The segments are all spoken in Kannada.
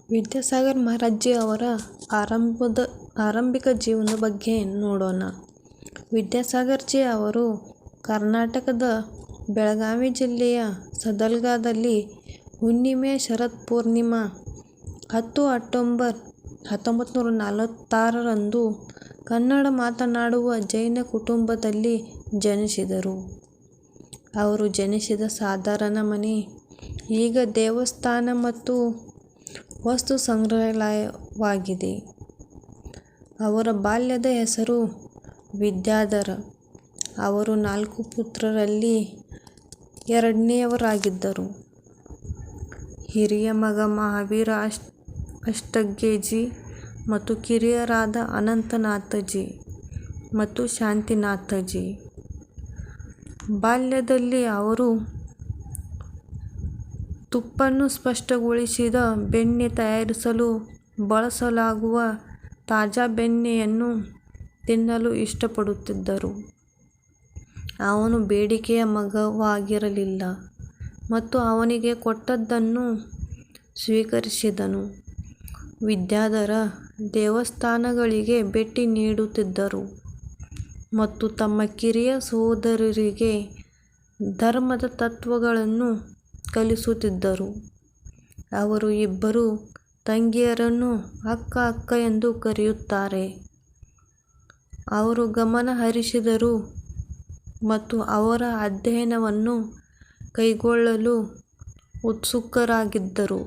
ವಿದ್ಯಾಸಾಗರ ಮಹಾರಾಜ್ ಅವರ ಆರಂಭಿಕ ಜೀವನದ ಬಗ್ಗೆ ನೋಡೋಣ. ವಿದ್ಯಾಸಾಗರ್ ಅವರು ಕರ್ನಾಟಕದ ಬೆಳಗಾವಿ ಜಿಲ್ಲೆಯ ಸದಲಗಾದಲ್ಲಿ ಹುಣ್ಣಿಮೆ ಶರತ್ ಪೂರ್ಣಿಮಾ 10 ಅಕ್ಟೋಬರ್ 1946ರಂದು ಕನ್ನಡ ಮಾತನಾಡುವ ಜೈನ ಕುಟುಂಬದಲ್ಲಿ ಜನಿಸಿದರು. ಅವರು ಜನಿಸಿದ ಸಾಧಾರಣ ಮನೆ ಈಗ ದೇವಸ್ಥಾನ ಮತ್ತು ವಸ್ತು ಸಂಗ್ರಹಾಲಯವಾಗಿದೆ. ಅವರ ಬಾಲ್ಯದ ಹೆಸರು ವಿದ್ಯಾಧರ. ಅವರು 4 ಪುತ್ರರಲ್ಲಿ ಎರಡನೆಯವರಾಗಿದ್ದರು. ಹಿರಿಯ ಮಗ ಮಹಾವೀರ ಅಷ್ಟಗ್ಗೇಜಿ ಮತ್ತು ಕಿರಿಯರಾದ ಅನಂತನಾಥಜಿ ಮತ್ತು ಶಾಂತಿನಾಥಜಿ. ಬಾಲ್ಯದಲ್ಲಿ ಅವರು ತುಪ್ಪನ್ನು ಸ್ಪಷ್ಟಗೊಳಿಸಿದ ಬೆಣ್ಣೆ ತಯಾರಿಸಲು ಬಳಸಲಾಗುವ ತಾಜಾ ಬೆಣ್ಣೆಯನ್ನು ತಿನ್ನಲು ಇಷ್ಟಪಡುತ್ತಿದ್ದರು. ಅವನು ಬೇಡಿಕೆಯ ಮಗವಾಗಿರಲಿಲ್ಲ ಮತ್ತು ಅವನಿಗೆ ಕೊಟ್ಟದ್ದನ್ನು ಸ್ವೀಕರಿಸಿದನು. ವಿದ್ಯಾಧರ ದೇವಸ್ಥಾನಗಳಿಗೆ ಭೇಟಿ ನೀಡುತ್ತಿದ್ದರು ಮತ್ತು ತಮ್ಮ ಕಿರಿಯ ಸಹೋದರರಿಗೆ ಧರ್ಮದ ತತ್ವಗಳನ್ನು ಕಲಿಸುತ್ತಿದ್ದರು. ಅವರು ಇಬ್ಬರು ತಂಗಿಯರನ್ನು ಅಕ್ಕ ಎಂದು ಕರೆಯುತ್ತಾರೆ. ಅವರು ಗಮನ ಹರಿಸಿದರು ಮತ್ತು ಅವರ ಅಧ್ಯಯನವನ್ನು ಕೈಗೊಳ್ಳಲು ಉತ್ಸುಕರಾಗಿದ್ದರು.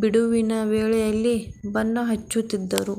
ಬಿಡುವಿನ ವೇಳೆಯಲ್ಲಿ ಬಣ್ಣ ಹಚ್ಚುತ್ತಿದ್ದರು.